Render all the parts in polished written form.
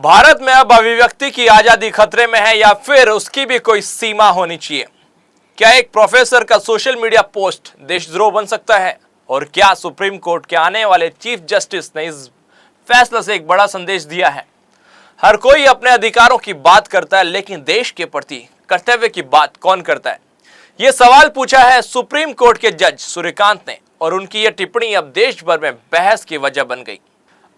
भारत में अब अभिव्यक्ति की आजादी खतरे में है या फिर उसकी भी कोई सीमा होनी चाहिए? क्या एक प्रोफेसर का सोशल मीडिया पोस्ट देशद्रोह बन सकता है? और क्या सुप्रीम कोर्ट के आने वाले चीफ जस्टिस ने इस फैसले से एक बड़ा संदेश दिया है? हर कोई अपने अधिकारों की बात करता है, लेकिन देश के प्रति कर्तव्य की बात कौन करता है? ये सवाल पूछा है सुप्रीम कोर्ट के जज सूर्यकांत ने, और उनकी यह टिप्पणी अब देश भर में बहस की वजह बन गई।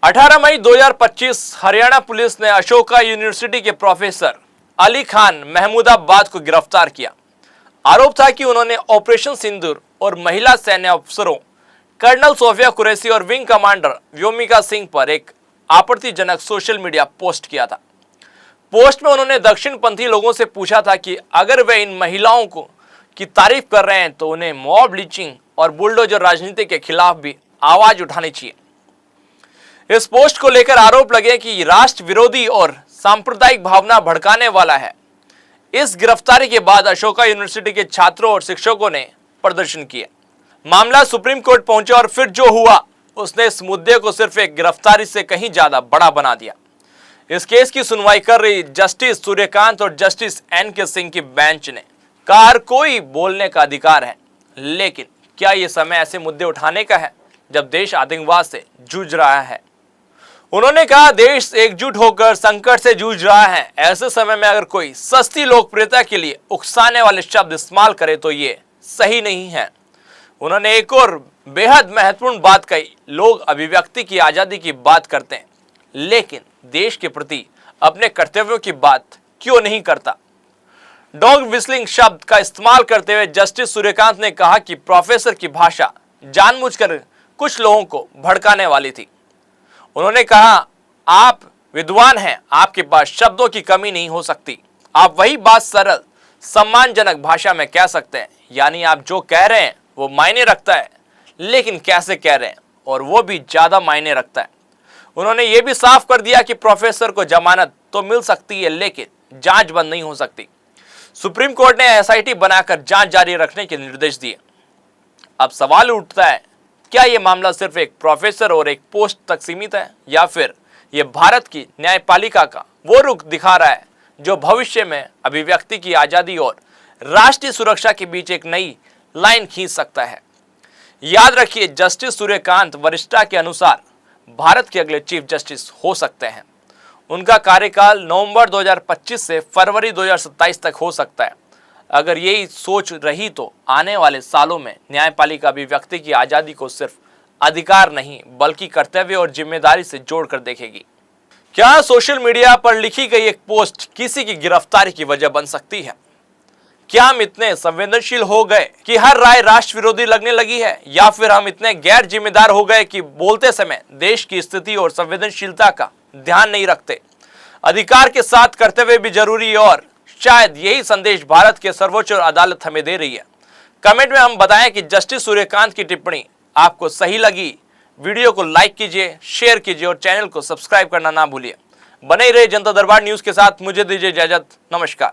18 मई 2025 हरियाणा पुलिस ने अशोका यूनिवर्सिटी के प्रोफेसर अली खान महमूदाबाद को गिरफ्तार किया। आरोप था कि उन्होंने ऑपरेशन सिंदूर और महिला सैन्य अफसरों कर्नल सोफिया कुरैशी और विंग कमांडर व्योमिका सिंह पर एक आपत्तिजनक सोशल मीडिया पोस्ट किया था। पोस्ट में उन्होंने दक्षिणपंथी लोगों से पूछा था कि अगर वे इन महिलाओं को की तारीफ कर रहे हैं तो उन्हें मॉब लिंचिंग और बुलडोजर राजनीति के खिलाफ भी आवाज उठानी चाहिए। इस पोस्ट को लेकर आरोप लगे कि राष्ट्र विरोधी और सांप्रदायिक भावना भड़काने वाला है। इस गिरफ्तारी के बाद अशोका यूनिवर्सिटी के छात्रों और शिक्षकों ने प्रदर्शन किया। मामला सुप्रीम कोर्ट पहुंचा और फिर जो हुआ उसने इस मुद्दे को सिर्फ एक गिरफ्तारी से कहीं ज्यादा बड़ा बना दिया। इस केस की सुनवाई कर रही जस्टिस सूर्यकांत और जस्टिस एन.के. सिंह की बेंच ने कहा हर कोई बोलने का अधिकार है, लेकिन क्या यह समय ऐसे मुद्दे उठाने का है जब देश आतंकवाद से जूझ रहा है? उन्होंने कहा देश एकजुट होकर संकट से जूझ रहा है। ऐसे समय में अगर कोई सस्ती लोकप्रियता के लिए उकसाने वाले शब्द इस्तेमाल करे तो ये सही नहीं है। उन्होंने एक और बेहद महत्वपूर्ण बात कही, लोग अभिव्यक्ति की आजादी की बात करते हैं, लेकिन देश के प्रति अपने कर्तव्यों की बात क्यों नहीं करता? डॉग विस्लिंग शब्द का इस्तेमाल करते हुए जस्टिस सूर्यकांत ने कहा कि प्रोफेसर की भाषा जानबूझकर कुछ लोगों को भड़काने वाली थी। उन्होंने कहा आप विद्वान हैं, आपके पास शब्दों की कमी नहीं हो सकती। आप वही बात सरल सम्मानजनक भाषा में कह सकते हैं, यानी आप जो कह रहे हैं वो मायने रखता है, लेकिन कैसे कह रहे हैं और वो भी ज्यादा मायने रखता है। उन्होंने ये भी साफ कर दिया कि प्रोफेसर को जमानत तो मिल सकती है, लेकिन जांच बंद नहीं हो सकती। सुप्रीम कोर्ट ने एसआईटी बनाकर जांच जारी रखने के निर्देश दिए। अब सवाल उठता है, क्या यह मामला सिर्फ एक प्रोफेसर और एक पोस्ट तक सीमित है, या फिर यह भारत की न्यायपालिका का वो रुख दिखा रहा है जो भविष्य में अभिव्यक्ति की आजादी और राष्ट्रीय सुरक्षा के बीच एक नई लाइन खींच सकता है? याद रखिए, जस्टिस सूर्यकांत वरिष्ठता के अनुसार भारत के अगले चीफ जस्टिस हो सकते हैं। उनका कार्यकाल नवंबर 2025 से फरवरी 2027 तक हो सकता है। अगर यही सोच रही तो आने वाले सालों में न्यायपालिका अभिव्यक्ति की आजादी को सिर्फ अधिकार नहीं बल्कि कर्तव्य और जिम्मेदारी से जोड़कर देखेगी। क्या सोशल मीडिया पर लिखी गई एक पोस्ट किसी की गिरफ्तारी की वजह बन सकती है? क्या हम इतने संवेदनशील हो गए कि हर राय राष्ट्र विरोधी लगने लगी है, या फिर हम इतने गैर जिम्मेदार हो गए कि बोलते समय देश की स्थिति और संवेदनशीलता का ध्यान नहीं रखते? अधिकार के साथ कर्तव्य भी जरूरी है, और शायद यही संदेश भारत के सर्वोच्च अदालत हमें दे रही है। कमेंट में हम बताएं कि जस्टिस सूर्यकांत की टिप्पणी आपको सही लगी। वीडियो को लाइक कीजिए, शेयर कीजिए और चैनल को सब्सक्राइब करना ना भूलिए। बने रहिए जनता दरबार न्यूज के साथ। मुझे दीजिए इजाजत। नमस्कार।